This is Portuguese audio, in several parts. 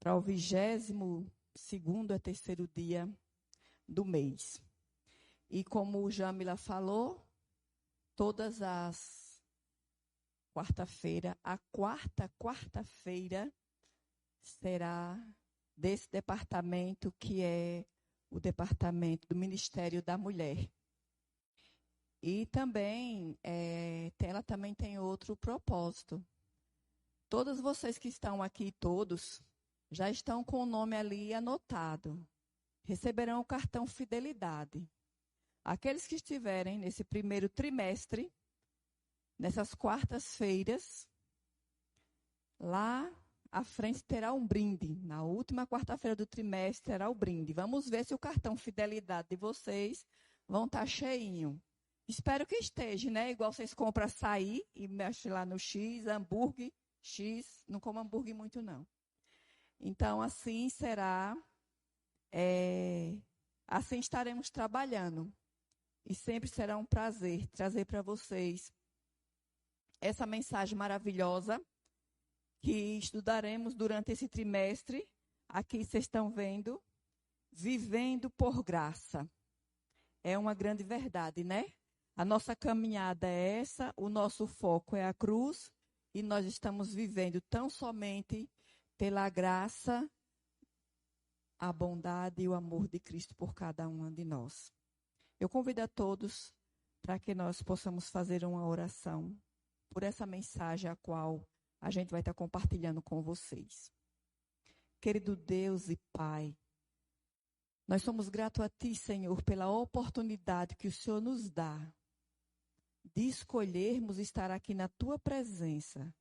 para o 22º a terceiro dia do mês. E como o Jamila falou, todas as quarta-feira, a quarta-feira será desse departamento que é o departamento do Ministério da Mulher. E também, ela também tem outro propósito. Todas vocês que estão aqui, todos, já estão com o nome ali anotado. Receberão o cartão Fidelidade. Aqueles que estiverem nesse primeiro trimestre, nessas quartas-feiras, lá à frente terá um brinde. Na última quarta-feira do trimestre terá o brinde. Vamos ver se o cartão Fidelidade de vocês vão estar cheinho. Espero que esteja, né? Igual vocês compram açaí e mexem lá no X, hambúrguer, X. Não como hambúrguer muito, não. Então, assim será. Assim estaremos trabalhando. E sempre será um prazer trazer para vocês essa mensagem maravilhosa que estudaremos durante esse trimestre. Aqui vocês estão vendo, vivendo por graça. É uma grande verdade, né? A nossa caminhada é essa, o nosso foco é a cruz, e nós estamos vivendo tão somente pela graça, a bondade e o amor de Cristo por cada um de nós. Eu convido a todos para que nós possamos fazer uma oração por essa mensagem a qual a gente vai estar compartilhando com vocês. Querido Deus e Pai, nós somos gratos a Ti, Senhor, pela oportunidade que o Senhor nos dá de escolhermos estar aqui na Tua presença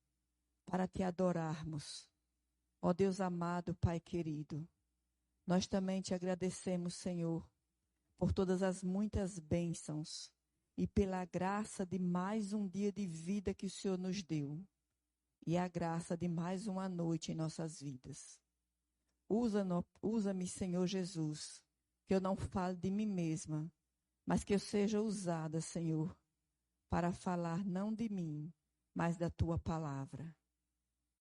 para Te adorarmos. Ó Deus amado, Pai querido, nós também Te agradecemos, Senhor, por todas as muitas bênçãos e pela graça de mais um dia de vida que o Senhor nos deu e a graça de mais uma noite em nossas vidas. Usa-me, Senhor Jesus, que eu não fale de mim mesma, mas que eu seja usada, Senhor, para falar não de mim, mas da Tua palavra.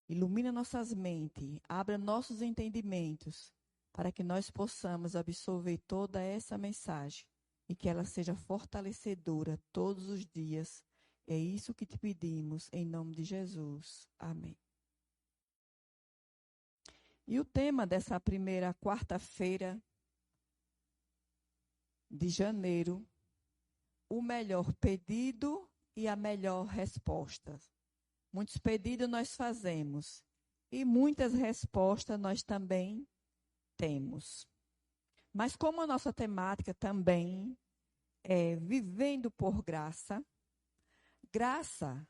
Ilumina nossas mentes, abra nossos entendimentos, para que nós possamos absorver toda essa mensagem e que ela seja fortalecedora todos os dias. É isso que te pedimos, em nome de Jesus. Amém. E o tema dessa primeira quarta-feira de janeiro, o melhor pedido e a melhor resposta. Muitos pedidos nós fazemos e muitas respostas nós também temos. Mas como a nossa temática também é vivendo por graça, graça,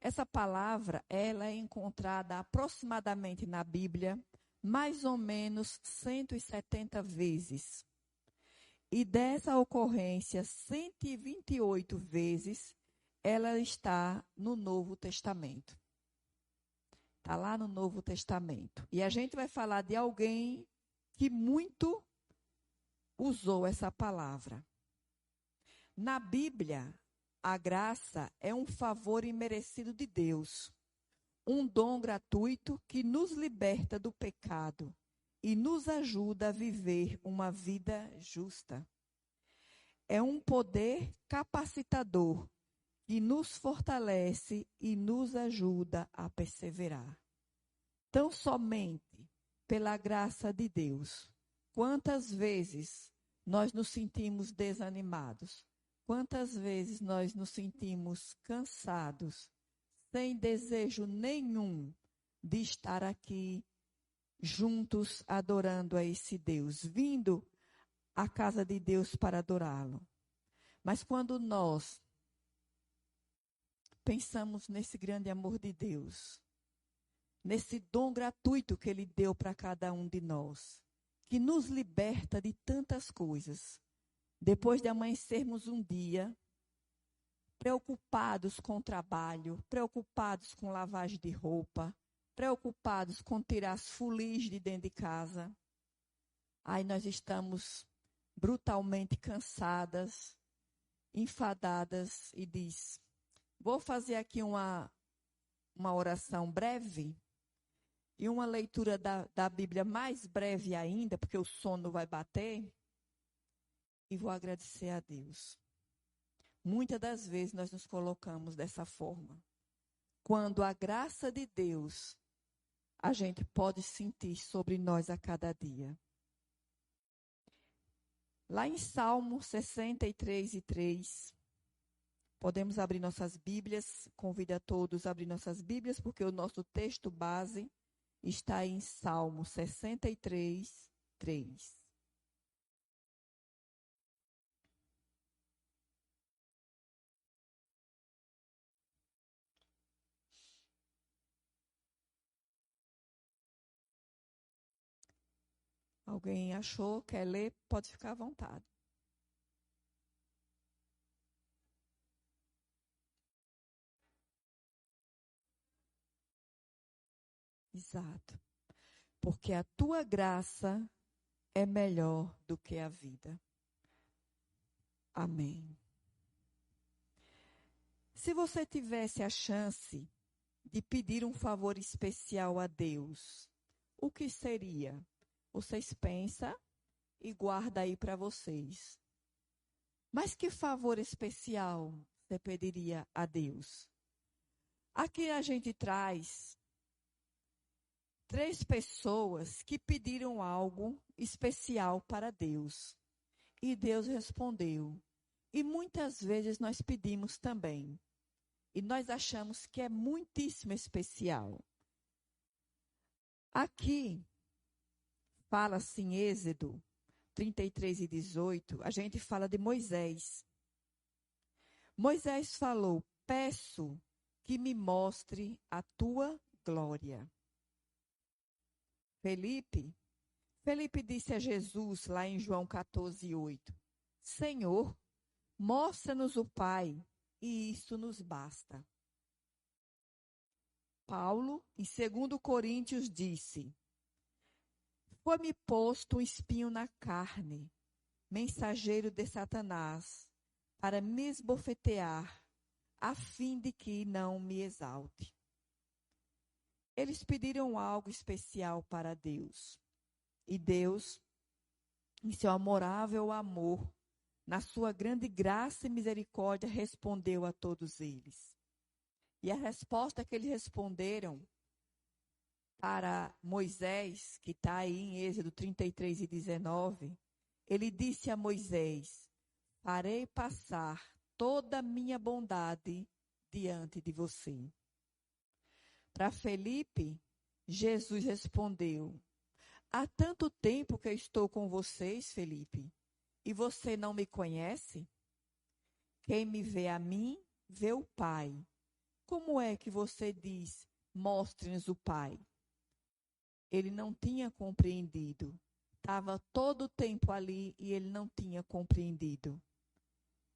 essa palavra, ela é encontrada aproximadamente na Bíblia mais ou menos 170 vezes. E dessa ocorrência, 128 vezes, ela está no Novo Testamento. Está lá no Novo Testamento. E a gente vai falar de alguém que muito usou essa palavra. Na Bíblia, a graça é um favor imerecido de Deus, um dom gratuito que nos liberta do pecado e nos ajuda a viver uma vida justa. É um poder capacitador que nos fortalece e nos ajuda a perseverar. Tão somente pela graça de Deus, quantas vezes nós nos sentimos desanimados, quantas vezes nós nos sentimos cansados, sem desejo nenhum de estar aqui juntos adorando a esse Deus, vindo à casa de Deus para adorá-lo. Mas quando nós pensamos nesse grande amor de Deus, nesse dom gratuito que Ele deu para cada um de nós, que nos liberta de tantas coisas, depois de amanhecermos um dia, preocupados com o trabalho, preocupados com lavagem de roupa, preocupados com tirar as fulis de dentro de casa, aí nós estamos brutalmente cansadas, enfadadas e diz, vou fazer aqui uma oração breve e uma leitura da Bíblia mais breve ainda, porque o sono vai bater, e vou agradecer a Deus. Muitas das vezes nós nos colocamos dessa forma. Quando a graça de Deus, a gente pode sentir sobre nós a cada dia. Lá em Salmo 63:3, podemos abrir nossas Bíblias, convido a todos a abrir nossas Bíblias, porque o nosso texto base está em Salmo 63:3. Alguém achou, quer ler, pode ficar à vontade. Exato. Porque a tua graça é melhor do que a vida. Amém. Se você tivesse a chance de pedir um favor especial a Deus, o que seria? Vocês pensam e guardam aí para vocês. Mas que favor especial você pediria a Deus? Aqui a gente traz 3 pessoas que pediram algo especial para Deus. E Deus respondeu. E muitas vezes nós pedimos também. E nós achamos que é muitíssimo especial. Aqui, fala-se em Êxodo 33:18, a gente fala de Moisés. Moisés falou: peço que me mostre a tua glória. Felipe disse a Jesus, lá em João 14:8, Senhor, mostra-nos o Pai, e isso nos basta. Paulo, em 2 Coríntios, disse, foi-me posto um espinho na carne, mensageiro de Satanás, para me esbofetear, a fim de que não me exalte. Eles pediram algo especial para Deus. E Deus, em seu amorável amor, na sua grande graça e misericórdia, respondeu a todos eles. E a resposta que eles responderam para Moisés, que está aí em Êxodo 33:19, ele disse a Moisés, farei passar toda a minha bondade diante de você. Para Felipe, Jesus respondeu, há tanto tempo que eu estou com vocês, Felipe, e você não me conhece? Quem me vê a mim, vê o Pai. Como é que você diz, mostre-nos o Pai? Ele não tinha compreendido. Estava todo o tempo ali e ele não tinha compreendido.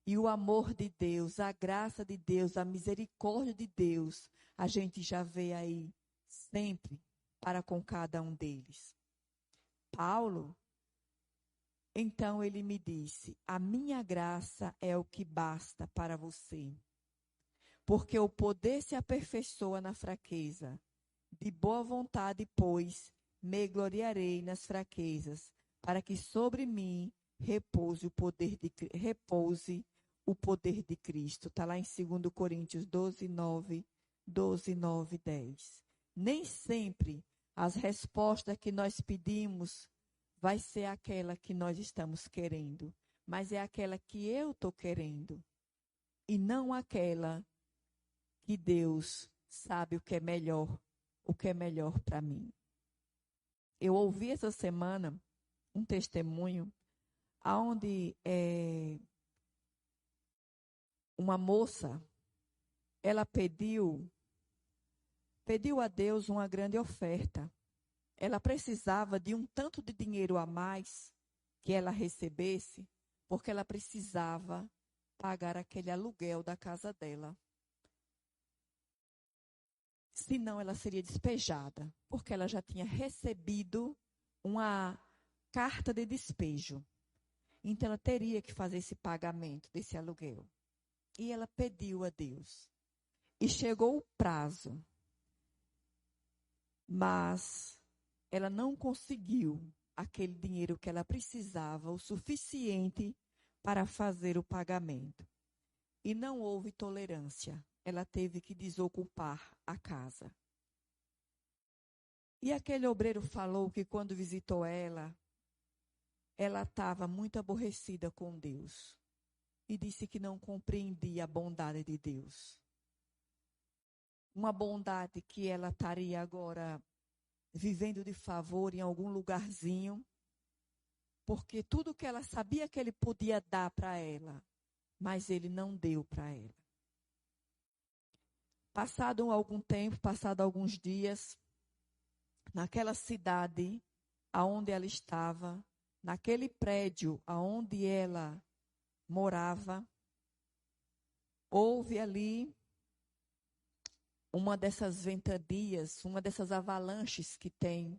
E o amor de Deus, a graça de Deus, a misericórdia de Deus, a gente já vê aí sempre para com cada um deles. Paulo, então ele me disse, a minha graça é o que basta para você. Porque o poder se aperfeiçoa na fraqueza. De boa vontade, pois, me gloriarei nas fraquezas, para que sobre mim repouse o poder de Cristo. Está lá em 2 Coríntios 12:9, 10. Nem sempre as respostas que nós pedimos vai ser aquela que nós estamos querendo, mas é aquela que eu estou querendo, e não aquela que Deus sabe o que é melhor para mim. Eu ouvi essa semana um testemunho onde uma moça, ela pediu a Deus uma grande oferta. Ela precisava de um tanto de dinheiro a mais que ela recebesse, porque ela precisava pagar aquele aluguel da casa dela. Senão ela seria despejada, porque ela já tinha recebido uma carta de despejo. Então ela teria que fazer esse pagamento desse aluguel. E ela pediu a Deus. E chegou o prazo. mas ela não conseguiu aquele dinheiro que ela precisava, o suficiente para fazer o pagamento. E não houve tolerância. Ela teve que desocupar a casa. E aquele obreiro falou que quando visitou ela estava muito aborrecida com Deus. E disse que não compreendia a bondade de Deus. Uma bondade que ela estaria agora vivendo de favor em algum lugarzinho, porque tudo que ela sabia que ele podia dar para ela, mas ele não deu para ela. Passado algum tempo, passado alguns dias, naquela cidade aonde ela estava, naquele prédio aonde ela morava, houve ali uma dessas ventanias, uma dessas avalanches que tem.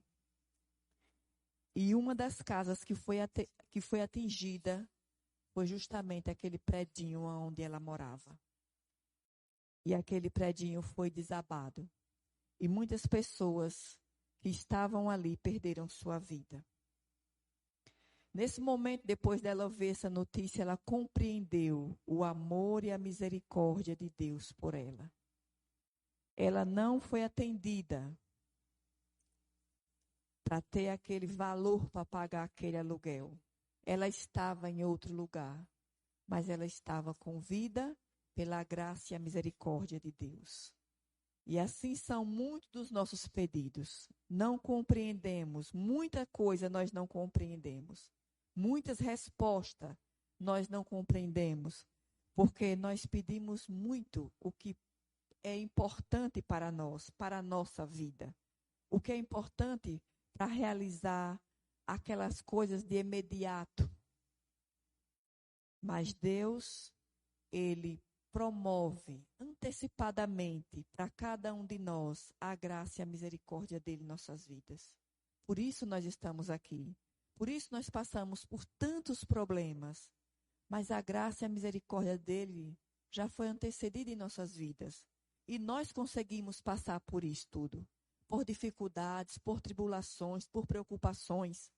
E uma das casas que foi atingida foi justamente aquele predinho onde ela morava. E aquele predinho foi desabado. E muitas pessoas que estavam ali perderam sua vida. Nesse momento, depois dela ver essa notícia, ela compreendeu o amor e a misericórdia de Deus por ela. Ela não foi atendida para ter aquele valor para pagar aquele aluguel. Ela estava em outro lugar, mas ela estava com vida pela graça e a misericórdia de Deus. E assim são muitos dos nossos pedidos. Não compreendemos, muita coisa nós não compreendemos. Muitas respostas nós não compreendemos, porque nós pedimos muito o que é importante para nós, para a nossa vida. O que é importante para realizar aquelas coisas de imediato. Mas Deus, Ele promove antecipadamente para cada um de nós a graça e a misericórdia dele em nossas vidas. Por isso nós estamos aqui. Por isso nós passamos por tantos problemas. Mas a graça e a misericórdia dele já foi antecedida em nossas vidas. E nós conseguimos passar por isso tudo. Por dificuldades, por tribulações, por preocupações.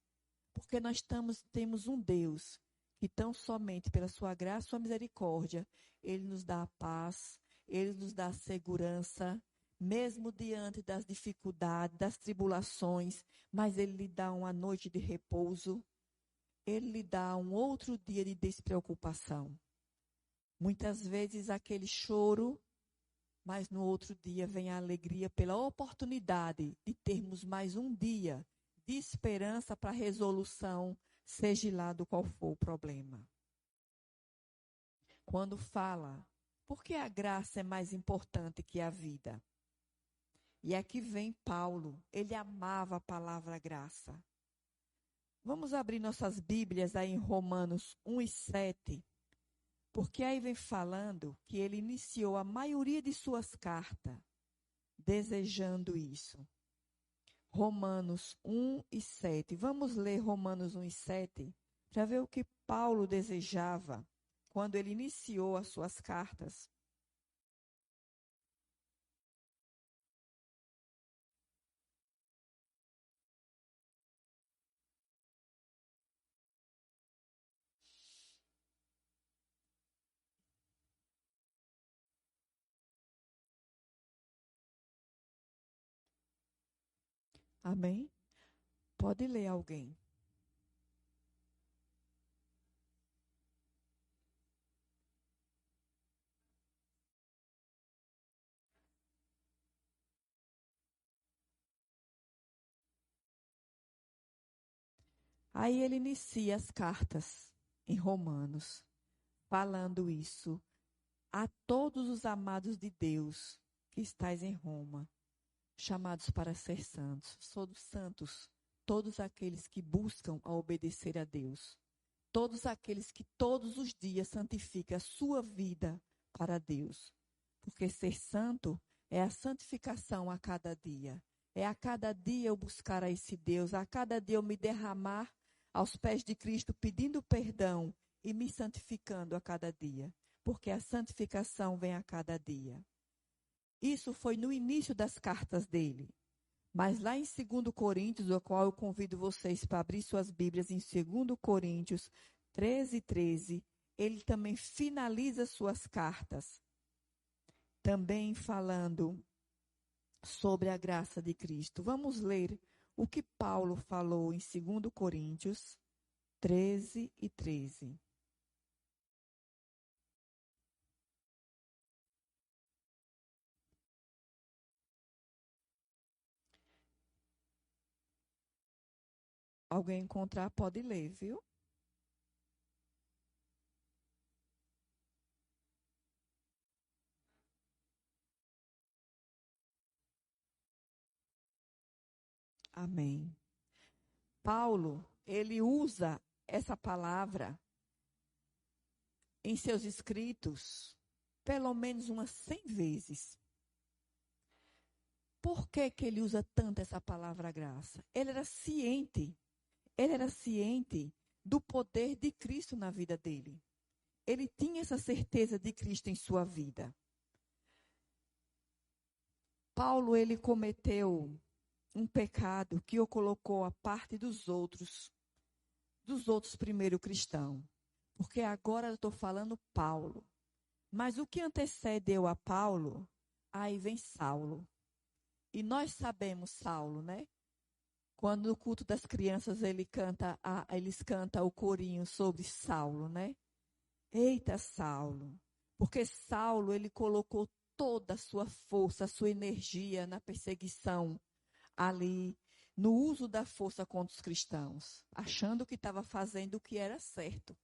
Porque nós temos um Deus que tão somente pela sua graça e sua misericórdia, Ele nos dá a paz, Ele nos dá a segurança, mesmo diante das dificuldades, das tribulações, mas Ele lhe dá uma noite de repouso, Ele lhe dá um outro dia de despreocupação. Muitas vezes aquele choro, mas no outro dia vem a alegria pela oportunidade de termos mais um dia de esperança para a resolução, seja lá do qual for o problema. Quando fala, por que a graça é mais importante que a vida? E aqui vem Paulo, ele amava a palavra graça. Vamos abrir nossas Bíblias aí em Romanos 1:7, porque aí vem falando que ele iniciou a maioria de suas cartas desejando isso. Romanos 1:7. Vamos ler Romanos 1:7 para ver o que Paulo desejava quando ele iniciou as suas cartas. Amém? Pode ler alguém. Aí ele inicia as cartas em Romanos, falando isso a todos os amados de Deus que estais em Roma, chamados para ser santos. Todos santos, todos aqueles que buscam a obedecer a Deus. Todos aqueles que todos os dias santificam a sua vida para Deus. Porque ser santo é a santificação a cada dia. É a cada dia eu buscar a esse Deus, a cada dia eu me derramar aos pés de Cristo, pedindo perdão e me santificando a cada dia. Porque a santificação vem a cada dia. Isso foi no início das cartas dele. Mas lá em 2 Coríntios, o qual eu convido vocês para abrir suas Bíblias em 2 Coríntios 13:13, ele também finaliza suas cartas, também falando sobre a graça de Cristo. Vamos ler o que Paulo falou em 2 Coríntios 13:13. Alguém encontrar, pode ler, viu? Amém. Paulo, ele usa essa palavra em seus escritos pelo menos umas 100 vezes. Por que que ele usa tanto essa palavra graça? Ele era ciente do poder de Cristo na vida dele. Ele tinha essa certeza de Cristo em sua vida. Paulo, ele cometeu um pecado que o colocou à parte dos outros primeiros cristãos. Porque agora eu estou falando Paulo. Mas o que antecedeu a Paulo, aí vem Saulo. E nós sabemos Saulo, né? Quando no culto das crianças eles cantam o corinho sobre Saulo, né? Eita, Saulo. Porque Saulo, ele colocou toda a sua força, a sua energia na perseguição ali, no uso da força contra os cristãos, achando que estava fazendo o que era certo.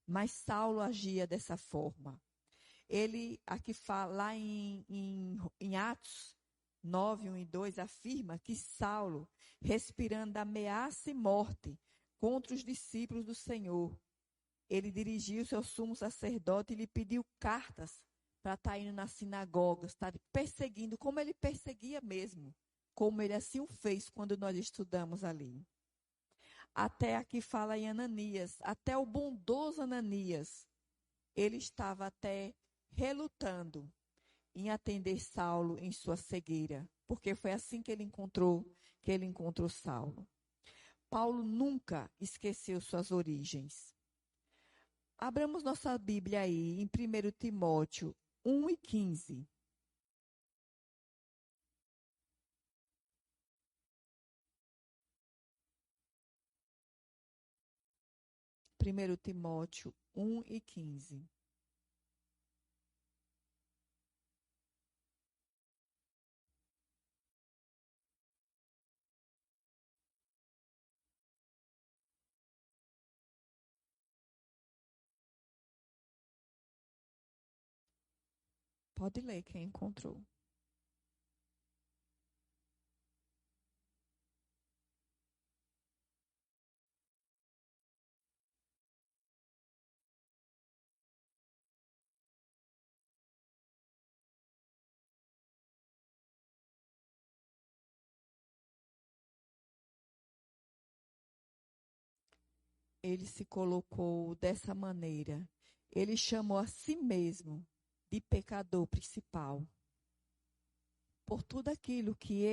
Mas Saulo agia dessa forma. Ele, aqui fala, lá em Atos 9, 1 e 2, afirma que Saulo, respirando ameaça e morte contra os discípulos do Senhor, ele dirigiu-se ao sumo sacerdote e lhe pediu cartas para estar indo nas sinagogas, estar perseguindo, como ele perseguia mesmo, como ele assim o fez quando nós estudamos ali. Até aqui fala em Ananias, até o bondoso Ananias, ele estava até relutando em atender Saulo em sua cegueira, porque foi assim que ele encontrou Saulo. Paulo nunca esqueceu suas origens. Abramos nossa Bíblia aí em 1 Timóteo 1:15. 1 Timóteo 1:15. Pode ler quem encontrou. Ele se colocou dessa maneira. Ele chamou a si mesmo de pecador principal. Por tudo aquilo que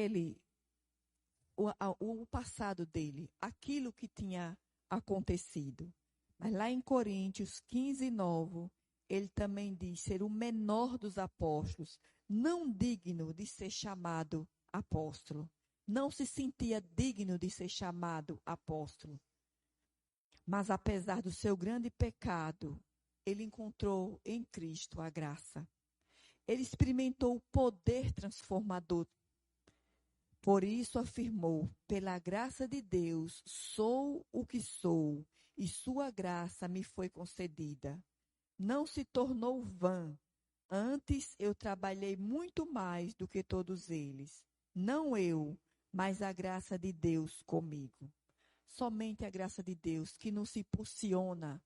o passado dele, aquilo que tinha acontecido. Mas lá em Coríntios 15:9, ele também diz ser o menor dos apóstolos, não digno de ser chamado apóstolo. Não se sentia digno de ser chamado apóstolo. Mas apesar do seu grande pecado, ele encontrou em Cristo a graça. Ele experimentou o poder transformador. Por isso afirmou: pela graça de Deus, sou o que sou, e sua graça me foi concedida. Não se tornou vã. Antes eu trabalhei muito mais do que todos eles. Não eu, mas a graça de Deus comigo. Somente a graça de Deus que nos impulsiona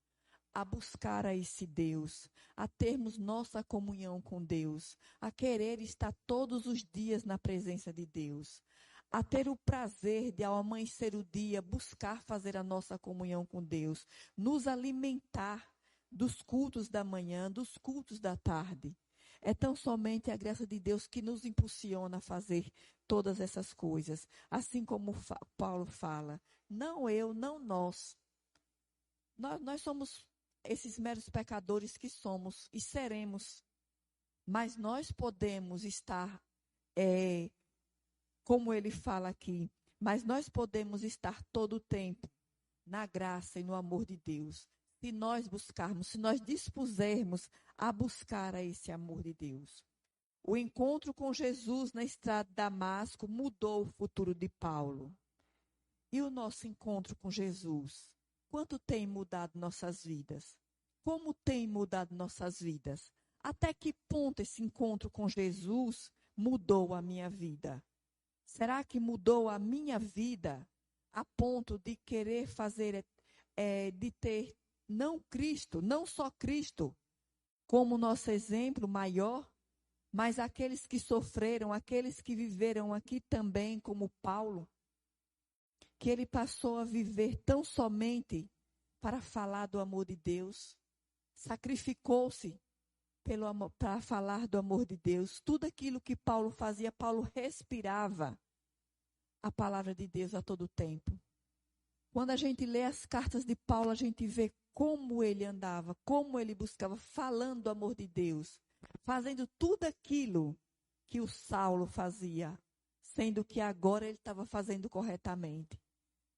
a buscar a esse Deus, a termos nossa comunhão com Deus, a querer estar todos os dias na presença de Deus, a ter o prazer de, ao amanhecer o dia, buscar fazer a nossa comunhão com Deus, nos alimentar dos cultos da manhã, dos cultos da tarde. É tão somente a graça de Deus que nos impulsiona a fazer todas essas coisas. Assim como Paulo fala, não eu, não nós. Nós somos esses meros pecadores que somos e seremos. Mas nós podemos estar, como ele fala aqui, mas nós podemos estar todo o tempo na graça e no amor de Deus. Se nós buscarmos, se nós dispusermos a buscar a esse amor de Deus. O encontro com Jesus na estrada de Damasco mudou o futuro de Paulo. E o nosso encontro com Jesus? Quanto tem mudado nossas vidas? Como tem mudado nossas vidas? Até que ponto esse encontro com Jesus mudou a minha vida? Será que mudou a minha vida a ponto de querer fazer, de ter não Cristo, não só Cristo, como nosso exemplo maior, mas aqueles que sofreram, aqueles que viveram aqui também, como Paulo, que ele passou a viver tão somente para falar do amor de Deus, sacrificou-se para falar do amor de Deus. Tudo aquilo que Paulo fazia, Paulo respirava a palavra de Deus a todo tempo. Quando a gente lê as cartas de Paulo, a gente vê como ele andava, como ele buscava, falando do amor de Deus, fazendo tudo aquilo que o Saulo fazia, sendo que agora ele estava fazendo corretamente.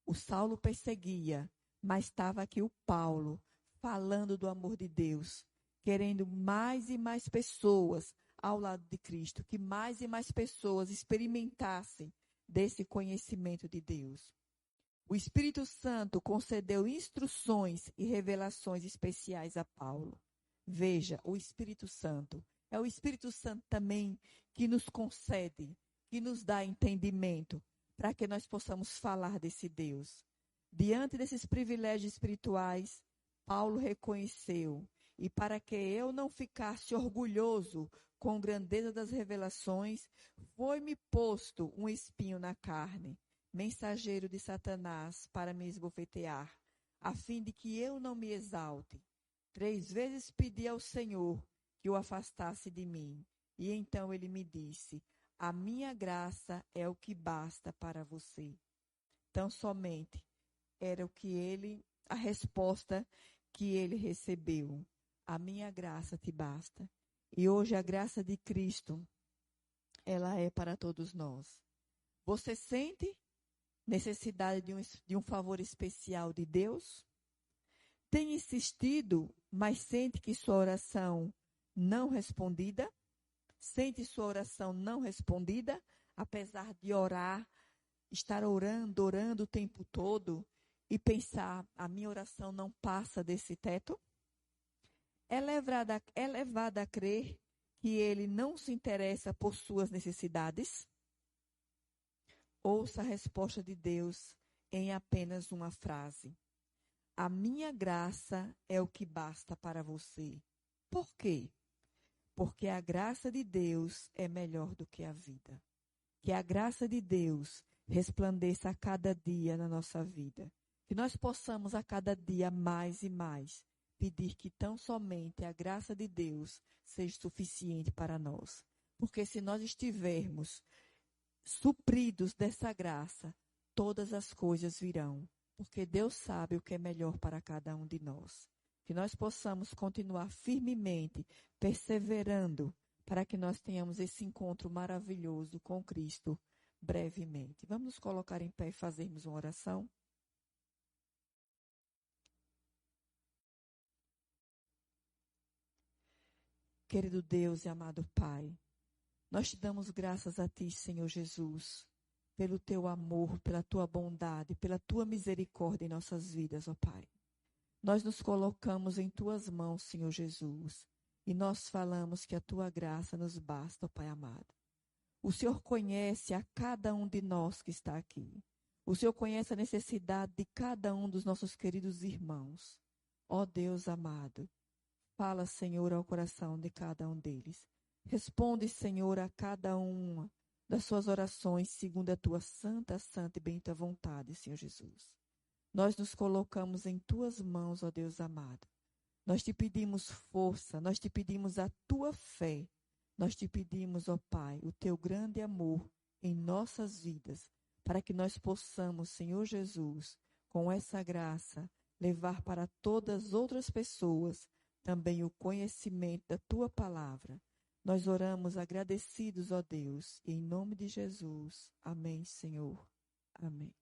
O Saulo perseguia, mas estava aqui o Paulo, falando do amor de Deus, querendo mais e mais pessoas ao lado de Cristo, que mais e mais pessoas experimentassem desse conhecimento de Deus. O Espírito Santo concedeu instruções e revelações especiais a Paulo. Veja, o Espírito Santo. É o Espírito Santo também que nos concede, que nos dá entendimento, para que nós possamos falar desse Deus. Diante desses privilégios espirituais, Paulo reconheceu, e para que eu não ficasse orgulhoso com a grandeza das revelações, foi-me posto um espinho na carne, mensageiro de Satanás para me esbofetear, a fim de que eu não me exalte. 3 vezes pedi ao Senhor que o afastasse de mim, e então ele me disse: a minha graça é o que basta para você. Tão somente era a resposta que ele recebeu. A minha graça te basta. E hoje a graça de Cristo, ela é para todos nós. Você sente necessidade de um favor especial de Deus? Tem insistido, mas sente que sua oração não respondida? Sente sua oração não respondida, apesar de orar, estar orando o tempo todo e pensar, a minha oração não passa desse teto? É levada a crer que ele não se interessa por suas necessidades? Ouça a resposta de Deus em apenas uma frase. A minha graça é o que basta para você. Por quê? Porque a graça de Deus é melhor do que a vida. Que a graça de Deus resplandeça a cada dia na nossa vida. Que nós possamos a cada dia mais e mais pedir que tão somente a graça de Deus seja suficiente para nós. Porque se nós estivermos supridos dessa graça, todas as coisas virão. Porque Deus sabe o que é melhor para cada um de nós. Que nós possamos continuar firmemente, perseverando, para que nós tenhamos esse encontro maravilhoso com Cristo brevemente. Vamos nos colocar em pé e fazermos uma oração? Querido Deus e amado Pai, nós te damos graças a Ti, Senhor Jesus, pelo Teu amor, pela Tua bondade, pela Tua misericórdia em nossas vidas, ó Pai. Nós nos colocamos em Tuas mãos, Senhor Jesus, e nós falamos que a Tua graça nos basta, ó Pai amado. O Senhor conhece a cada um de nós que está aqui. O Senhor conhece a necessidade de cada um dos nossos queridos irmãos. Ó Deus amado, fala, Senhor, ao coração de cada um deles. Responde, Senhor, a cada uma das suas orações, segundo a Tua santa e bendita vontade, Senhor Jesus. Nós nos colocamos em Tuas mãos, ó Deus amado. Nós te pedimos força, nós te pedimos a Tua fé, Nós te pedimos, ó Pai, o teu grande amor em nossas vidas, para que nós possamos, Senhor Jesus, com essa graça, levar para todas as outras pessoas também o conhecimento da tua palavra. Nós oramos agradecidos, ó Deus, em nome de Jesus. Amém, Senhor. Amém.